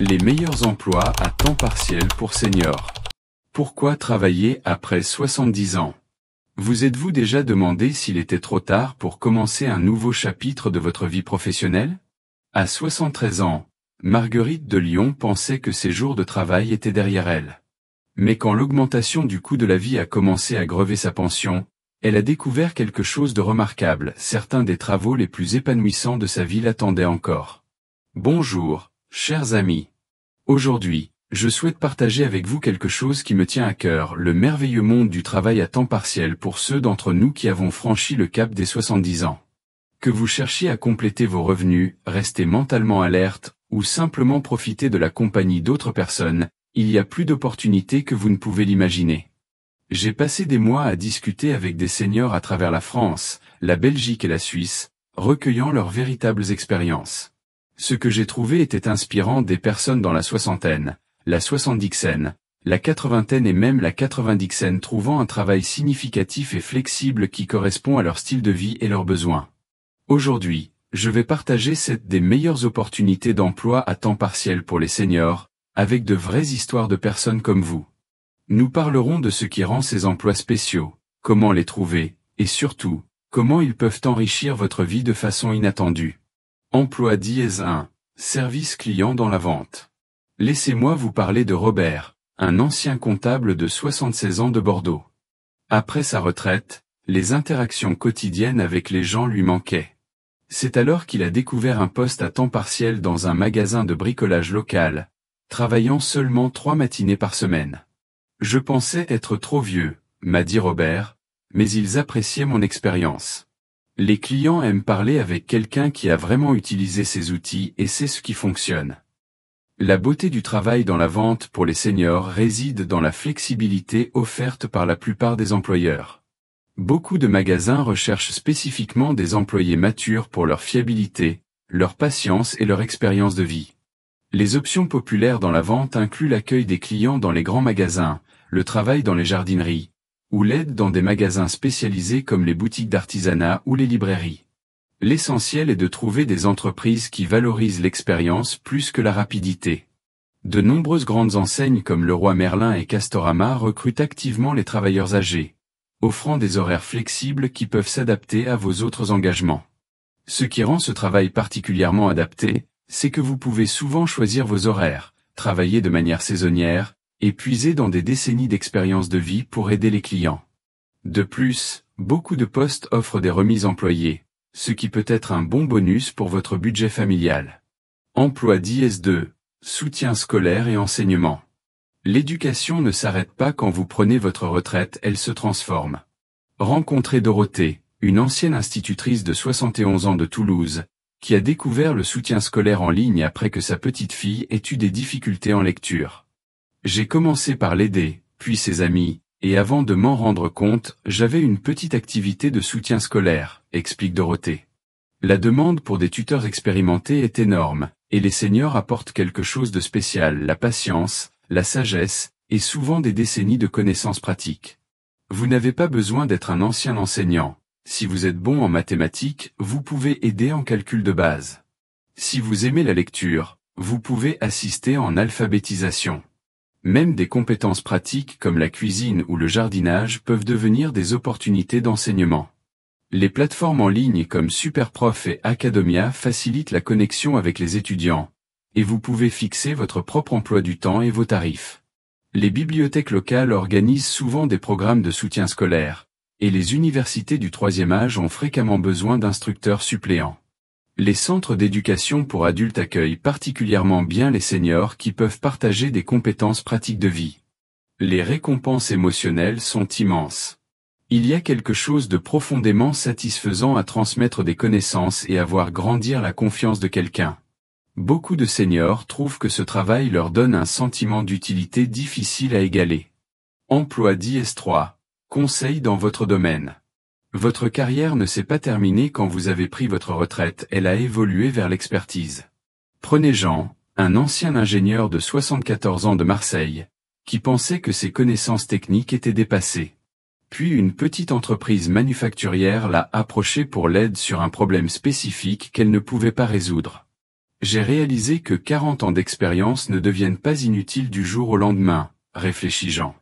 Les meilleurs emplois à temps partiel pour seniors. Pourquoi travailler après 70 ans? Vous êtes-vous déjà demandé s'il était trop tard pour commencer un nouveau chapitre de votre vie professionnelle? À 73 ans, Marguerite de Lyon pensait que ses jours de travail étaient derrière elle. Mais quand l'augmentation du coût de la vie a commencé à grever sa pension, elle a découvert quelque chose de remarquable. Certains des travaux les plus épanouissants de sa vie l'attendaient encore. Bonjour, chers amis. Aujourd'hui, je souhaite partager avec vous quelque chose qui me tient à cœur, le merveilleux monde du travail à temps partiel pour ceux d'entre nous qui avons franchi le cap des 70 ans. Que vous cherchiez à compléter vos revenus, rester mentalement alerte, ou simplement profiter de la compagnie d'autres personnes, il y a plus d'opportunités que vous ne pouvez l'imaginer. J'ai passé des mois à discuter avec des seniors à travers la France, la Belgique et la Suisse, recueillant leurs véritables expériences. Ce que j'ai trouvé était inspirant, des personnes dans la soixantaine, la soixante-dixaine, la quatre-vingtaine et même la quatre-vingt-dixaine trouvant un travail significatif et flexible qui correspond à leur style de vie et leurs besoins. Aujourd'hui, je vais partager 7 des meilleures opportunités d'emploi à temps partiel pour les seniors, avec de vraies histoires de personnes comme vous. Nous parlerons de ce qui rend ces emplois spéciaux, comment les trouver, et surtout, comment ils peuvent enrichir votre vie de façon inattendue. Emploi dièse 1. Service client dans la vente. Laissez-moi vous parler de Robert, un ancien comptable de 76 ans de Bordeaux. Après sa retraite, les interactions quotidiennes avec les gens lui manquaient. C'est alors qu'il a découvert un poste à temps partiel dans un magasin de bricolage local, travaillant seulement 3 matinées par semaine. Je pensais être trop vieux, m'a dit Robert, mais ils appréciaient mon expérience. Les clients aiment parler avec quelqu'un qui a vraiment utilisé ces outils et sait ce qui fonctionne. La beauté du travail dans la vente pour les seniors réside dans la flexibilité offerte par la plupart des employeurs. Beaucoup de magasins recherchent spécifiquement des employés matures pour leur fiabilité, leur patience et leur expérience de vie. Les options populaires dans la vente incluent l'accueil des clients dans les grands magasins, le travail dans les jardineries, ou l'aide dans des magasins spécialisés comme les boutiques d'artisanat ou les librairies. L'essentiel est de trouver des entreprises qui valorisent l'expérience plus que la rapidité. De nombreuses grandes enseignes comme Leroy Merlin et Castorama recrutent activement les travailleurs âgés, offrant des horaires flexibles qui peuvent s'adapter à vos autres engagements. Ce qui rend ce travail particulièrement adapté, c'est que vous pouvez souvent choisir vos horaires, travailler de manière saisonnière, et puiser dans des décennies d'expérience de vie pour aider les clients. De plus, beaucoup de postes offrent des remises employées, ce qui peut être un bon bonus pour votre budget familial. Emploi dièse 2. Soutien scolaire et enseignement. L'éducation ne s'arrête pas quand vous prenez votre retraite, elle se transforme. Rencontrez Dorothée, une ancienne institutrice de 71 ans de Toulouse, qui a découvert le soutien scolaire en ligne après que sa petite fille ait eu des difficultés en lecture. J'ai commencé par l'aider, puis ses amis, et avant de m'en rendre compte, j'avais une petite activité de soutien scolaire, explique Dorothée. La demande pour des tuteurs expérimentés est énorme, et les seniors apportent quelque chose de spécial, la patience, la sagesse, et souvent des décennies de connaissances pratiques. Vous n'avez pas besoin d'être un ancien enseignant. Si vous êtes bon en mathématiques, vous pouvez aider en calcul de base. Si vous aimez la lecture, vous pouvez assister en alphabétisation. Même des compétences pratiques comme la cuisine ou le jardinage peuvent devenir des opportunités d'enseignement. Les plateformes en ligne comme Superprof et Academia facilitent la connexion avec les étudiants, et vous pouvez fixer votre propre emploi du temps et vos tarifs. Les bibliothèques locales organisent souvent des programmes de soutien scolaire, et les universités du troisième âge ont fréquemment besoin d'instructeurs suppléants. Les centres d'éducation pour adultes accueillent particulièrement bien les seniors qui peuvent partager des compétences pratiques de vie. Les récompenses émotionnelles sont immenses. Il y a quelque chose de profondément satisfaisant à transmettre des connaissances et à voir grandir la confiance de quelqu'un. Beaucoup de seniors trouvent que ce travail leur donne un sentiment d'utilité difficile à égaler. Emploi dièse 3. Conseil dans votre domaine. Votre carrière ne s'est pas terminée quand vous avez pris votre retraite, elle a évolué vers l'expertise. Prenez Jean, un ancien ingénieur de 74 ans de Marseille, qui pensait que ses connaissances techniques étaient dépassées. Puis une petite entreprise manufacturière l'a approché pour l'aide sur un problème spécifique qu'elle ne pouvait pas résoudre. J'ai réalisé que 40 ans d'expérience ne deviennent pas inutiles du jour au lendemain, réfléchit Jean.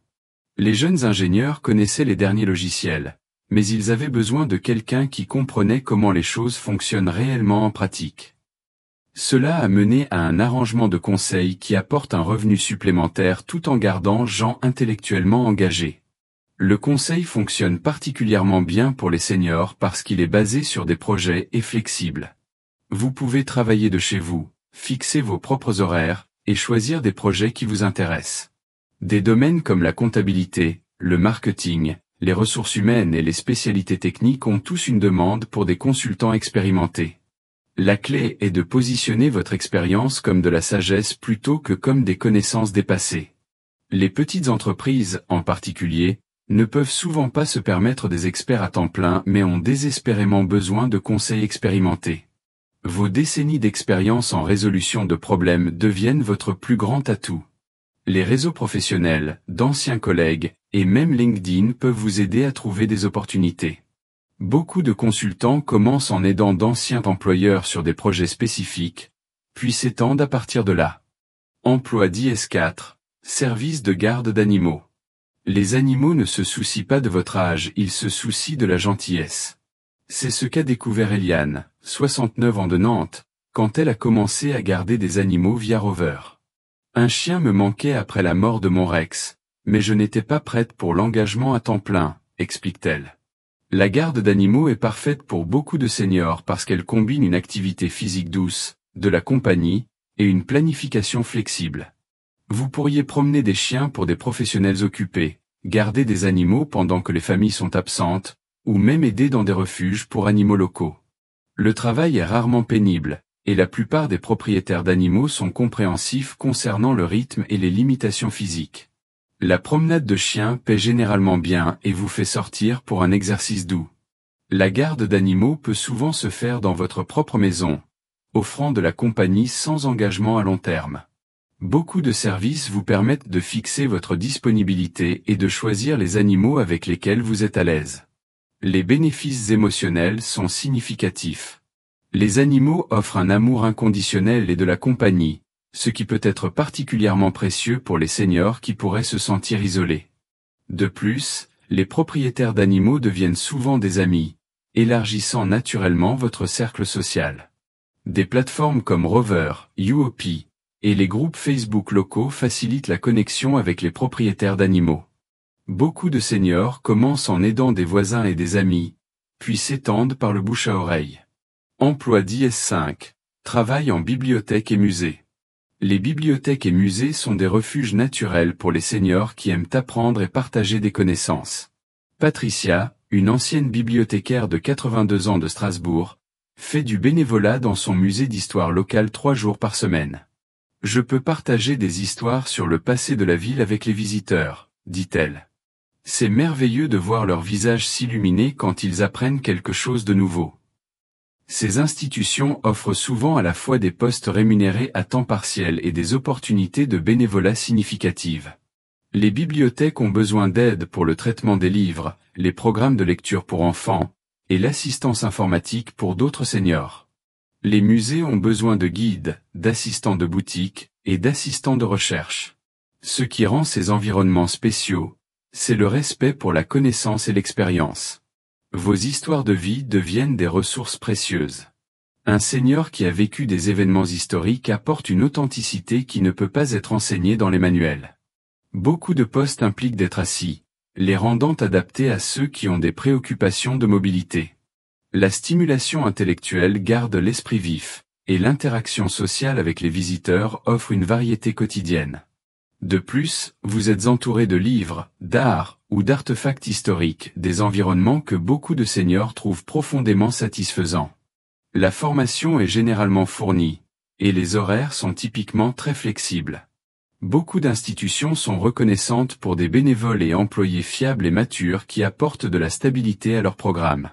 Les jeunes ingénieurs connaissaient les derniers logiciels, mais ils avaient besoin de quelqu'un qui comprenait comment les choses fonctionnent réellement en pratique. Cela a mené à un arrangement de conseil qui apporte un revenu supplémentaire tout en gardant Jean intellectuellement engagé. Le conseil fonctionne particulièrement bien pour les seniors parce qu'il est basé sur des projets et flexible. Vous pouvez travailler de chez vous, fixer vos propres horaires, et choisir des projets qui vous intéressent. Des domaines comme la comptabilité, le marketing, les ressources humaines et les spécialités techniques ont tous une demande pour des consultants expérimentés. La clé est de positionner votre expérience comme de la sagesse plutôt que comme des connaissances dépassées. Les petites entreprises, en particulier, ne peuvent souvent pas se permettre des experts à temps plein mais ont désespérément besoin de conseils expérimentés. Vos décennies d'expérience en résolution de problèmes deviennent votre plus grand atout. Les réseaux professionnels, d'anciens collègues, et même LinkedIn peuvent vous aider à trouver des opportunités. Beaucoup de consultants commencent en aidant d'anciens employeurs sur des projets spécifiques, puis s'étendent à partir de là. Emploi d'IS4, service de garde d'animaux. Les animaux ne se soucient pas de votre âge, ils se soucient de la gentillesse. C'est ce qu'a découvert Eliane, 69 ans de Nantes, quand elle a commencé à garder des animaux via Rover. Un chien me manquait après la mort de mon Rex, mais je n'étais pas prête pour l'engagement à temps plein, explique-t-elle. La garde d'animaux est parfaite pour beaucoup de seniors parce qu'elle combine une activité physique douce, de la compagnie, et une planification flexible. Vous pourriez promener des chiens pour des professionnels occupés, garder des animaux pendant que les familles sont absentes, ou même aider dans des refuges pour animaux locaux. Le travail est rarement pénible, et la plupart des propriétaires d'animaux sont compréhensifs concernant le rythme et les limitations physiques. La promenade de chien paie généralement bien et vous fait sortir pour un exercice doux. La garde d'animaux peut souvent se faire dans votre propre maison, offrant de la compagnie sans engagement à long terme. Beaucoup de services vous permettent de fixer votre disponibilité et de choisir les animaux avec lesquels vous êtes à l'aise. Les bénéfices émotionnels sont significatifs. Les animaux offrent un amour inconditionnel et de la compagnie, ce qui peut être particulièrement précieux pour les seniors qui pourraient se sentir isolés. De plus, les propriétaires d'animaux deviennent souvent des amis, élargissant naturellement votre cercle social. Des plateformes comme Rover, UOP, et les groupes Facebook locaux facilitent la connexion avec les propriétaires d'animaux. Beaucoup de seniors commencent en aidant des voisins et des amis, puis s'étendent par le bouche à oreille. Emploi d'IS5, travail en bibliothèque et musée. Les bibliothèques et musées sont des refuges naturels pour les seniors qui aiment apprendre et partager des connaissances. Patricia, une ancienne bibliothécaire de 82 ans de Strasbourg, fait du bénévolat dans son musée d'histoire locale 3 jours par semaine. Je peux partager des histoires sur le passé de la ville avec les visiteurs, dit-elle. C'est merveilleux de voir leur visage s'illuminer quand ils apprennent quelque chose de nouveau. Ces institutions offrent souvent à la fois des postes rémunérés à temps partiel et des opportunités de bénévolat significatives. Les bibliothèques ont besoin d'aide pour le traitement des livres, les programmes de lecture pour enfants, et l'assistance informatique pour d'autres seniors. Les musées ont besoin de guides, d'assistants de boutique, et d'assistants de recherche. Ce qui rend ces environnements spéciaux, c'est le respect pour la connaissance et l'expérience. Vos histoires de vie deviennent des ressources précieuses. Un senior qui a vécu des événements historiques apporte une authenticité qui ne peut pas être enseignée dans les manuels. Beaucoup de postes impliquent d'être assis, les rendant adaptés à ceux qui ont des préoccupations de mobilité. La stimulation intellectuelle garde l'esprit vif, et l'interaction sociale avec les visiteurs offre une variété quotidienne. De plus, vous êtes entouré de livres, d'art, ou d'artefacts historiques, des environnements que beaucoup de seniors trouvent profondément satisfaisants. La formation est généralement fournie, et les horaires sont typiquement très flexibles. Beaucoup d'institutions sont reconnaissantes pour des bénévoles et employés fiables et matures qui apportent de la stabilité à leur programme.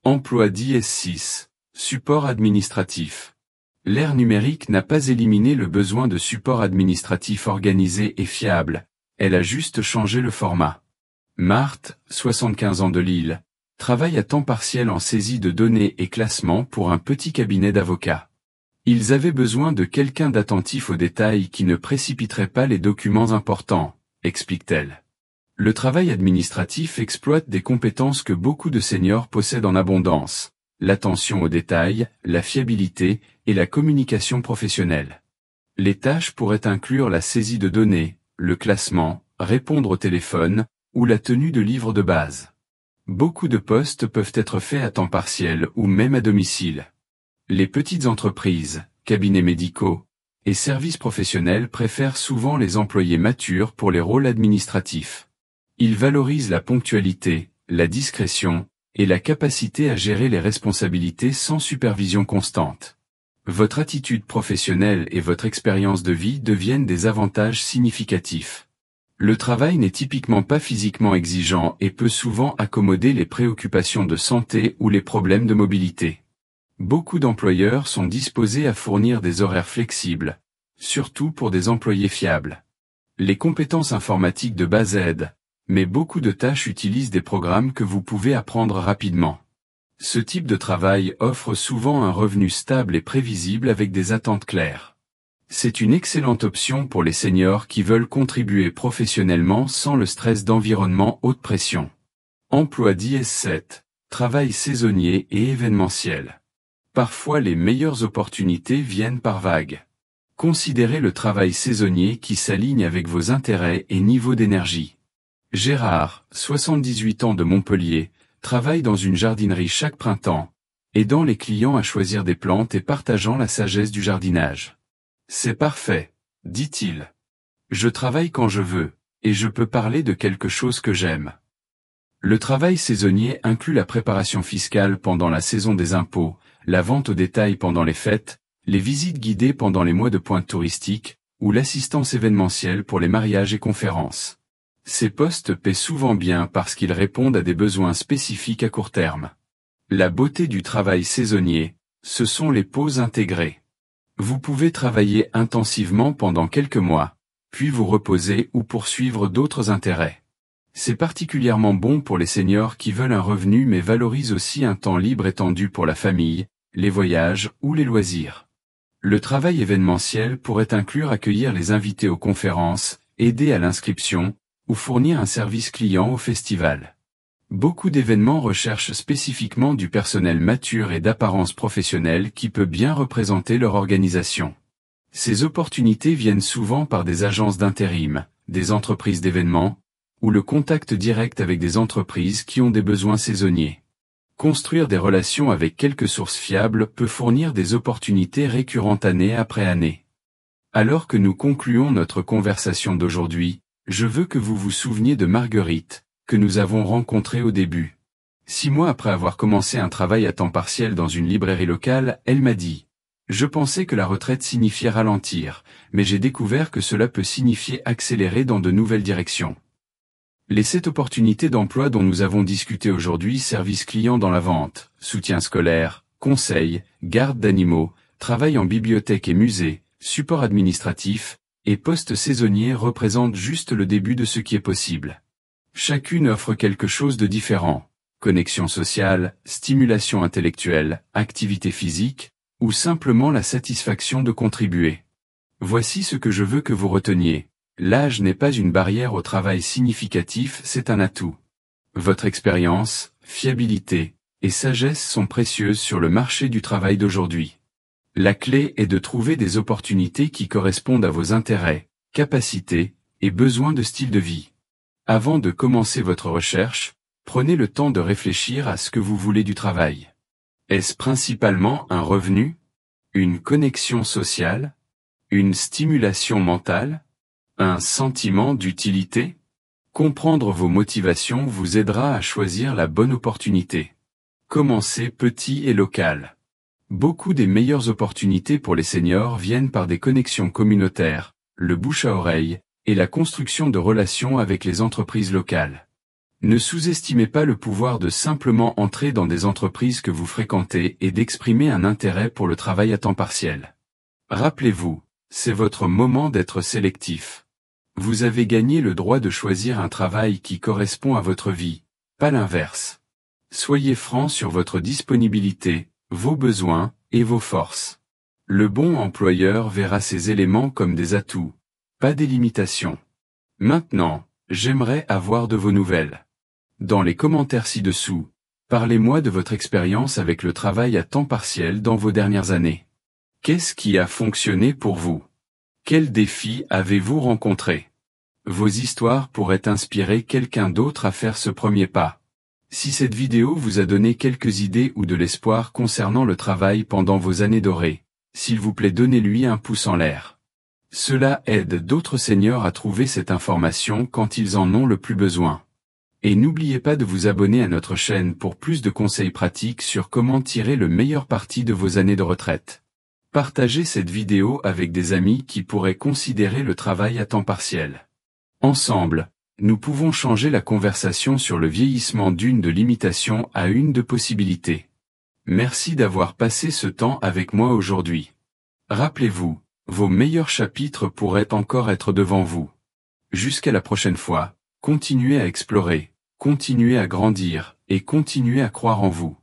Emploi d'IS6, support administratif. L'ère numérique n'a pas éliminé le besoin de support administratif organisé et fiable, elle a juste changé le format. Marthe, 75 ans de Lille, travaille à temps partiel en saisie de données et classement pour un petit cabinet d'avocats. Ils avaient besoin de quelqu'un d'attentif aux détails qui ne précipiterait pas les documents importants, explique-t-elle. Le travail administratif exploite des compétences que beaucoup de seniors possèdent en abondance: l'attention aux détails, la fiabilité et la communication professionnelle. Les tâches pourraient inclure la saisie de données, le classement, répondre au téléphone, ou la tenue de livres de base. Beaucoup de postes peuvent être faits à temps partiel ou même à domicile. Les petites entreprises, cabinets médicaux et services professionnels préfèrent souvent les employés matures pour les rôles administratifs. Ils valorisent la ponctualité, la discrétion et la capacité à gérer les responsabilités sans supervision constante. Votre attitude professionnelle et votre expérience de vie deviennent des avantages significatifs. Le travail n'est typiquement pas physiquement exigeant et peut souvent accommoder les préoccupations de santé ou les problèmes de mobilité. Beaucoup d'employeurs sont disposés à fournir des horaires flexibles, surtout pour des employés fiables. Les compétences informatiques de base aident, mais beaucoup de tâches utilisent des programmes que vous pouvez apprendre rapidement. Ce type de travail offre souvent un revenu stable et prévisible avec des attentes claires. C'est une excellente option pour les seniors qui veulent contribuer professionnellement sans le stress d'environnement haute pression. Emploi 10-7, travail saisonnier et événementiel. Parfois les meilleures opportunités viennent par vagues. Considérez le travail saisonnier qui s'aligne avec vos intérêts et niveau d'énergie. Gérard, 78 ans de Montpellier, travaille dans une jardinerie chaque printemps, aidant les clients à choisir des plantes et partageant la sagesse du jardinage. C'est parfait, dit-il. Je travaille quand je veux, et je peux parler de quelque chose que j'aime. Le travail saisonnier inclut la préparation fiscale pendant la saison des impôts, la vente au détail pendant les fêtes, les visites guidées pendant les mois de pointe touristique, ou l'assistance événementielle pour les mariages et conférences. Ces postes paient souvent bien parce qu'ils répondent à des besoins spécifiques à court terme. La beauté du travail saisonnier, ce sont les pauses intégrées. Vous pouvez travailler intensivement pendant quelques mois, puis vous reposer ou poursuivre d'autres intérêts. C'est particulièrement bon pour les seniors qui veulent un revenu mais valorisent aussi un temps libre étendu pour la famille, les voyages ou les loisirs. Le travail événementiel pourrait inclure accueillir les invités aux conférences, aider à l'inscription, ou fournir un service client au festival. Beaucoup d'événements recherchent spécifiquement du personnel mature et d'apparence professionnelle qui peut bien représenter leur organisation. Ces opportunités viennent souvent par des agences d'intérim, des entreprises d'événements, ou le contact direct avec des entreprises qui ont des besoins saisonniers. Construire des relations avec quelques sources fiables peut fournir des opportunités récurrentes année après année. Alors que nous concluons notre conversation d'aujourd'hui, je veux que vous vous souveniez de Marguerite, que nous avons rencontrée au début. 6 mois après avoir commencé un travail à temps partiel dans une librairie locale, elle m'a dit « Je pensais que la retraite signifiait ralentir, mais j'ai découvert que cela peut signifier accélérer dans de nouvelles directions. » Les 7 opportunités d'emploi dont nous avons discuté aujourd'hui, service client dans la vente, soutien scolaire, conseil, garde d'animaux, travail en bibliothèque et musée, support administratif, et poste saisonnier représentent juste le début de ce qui est possible. Chacune offre quelque chose de différent: connexion sociale, stimulation intellectuelle, activité physique, ou simplement la satisfaction de contribuer. Voici ce que je veux que vous reteniez. L'âge n'est pas une barrière au travail significatif, c'est un atout. Votre expérience, fiabilité et sagesse sont précieuses sur le marché du travail d'aujourd'hui. La clé est de trouver des opportunités qui correspondent à vos intérêts, capacités et besoins de style de vie. Avant de commencer votre recherche, prenez le temps de réfléchir à ce que vous voulez du travail. Est-ce principalement un revenu? Une connexion sociale? Une stimulation mentale? Un sentiment d'utilité? Comprendre vos motivations vous aidera à choisir la bonne opportunité. Commencez petit et local. Beaucoup des meilleures opportunités pour les seniors viennent par des connexions communautaires, le bouche à oreille, et la construction de relations avec les entreprises locales. Ne sous-estimez pas le pouvoir de simplement entrer dans des entreprises que vous fréquentez et d'exprimer un intérêt pour le travail à temps partiel. Rappelez-vous, c'est votre moment d'être sélectif. Vous avez gagné le droit de choisir un travail qui correspond à votre vie, pas l'inverse. Soyez franc sur votre disponibilité, vos besoins et vos forces. Le bon employeur verra ces éléments comme des atouts, pas des limitations. Maintenant, j'aimerais avoir de vos nouvelles. Dans les commentaires ci-dessous, parlez-moi de votre expérience avec le travail à temps partiel dans vos dernières années. Qu'est-ce qui a fonctionné pour vous? Quels défis avez-vous rencontrés? Vos histoires pourraient inspirer quelqu'un d'autre à faire ce premier pas. Si cette vidéo vous a donné quelques idées ou de l'espoir concernant le travail pendant vos années dorées, s'il vous plaît donnez-lui un pouce en l'air. Cela aide d'autres seniors à trouver cette information quand ils en ont le plus besoin. Et n'oubliez pas de vous abonner à notre chaîne pour plus de conseils pratiques sur comment tirer le meilleur parti de vos années de retraite. Partagez cette vidéo avec des amis qui pourraient considérer le travail à temps partiel. Ensemble, nous pouvons changer la conversation sur le vieillissement d'une de limitation à une de possibilité. Merci d'avoir passé ce temps avec moi aujourd'hui. Rappelez-vous, vos meilleurs chapitres pourraient encore être devant vous. Jusqu'à la prochaine fois, continuez à explorer, continuez à grandir, et continuez à croire en vous.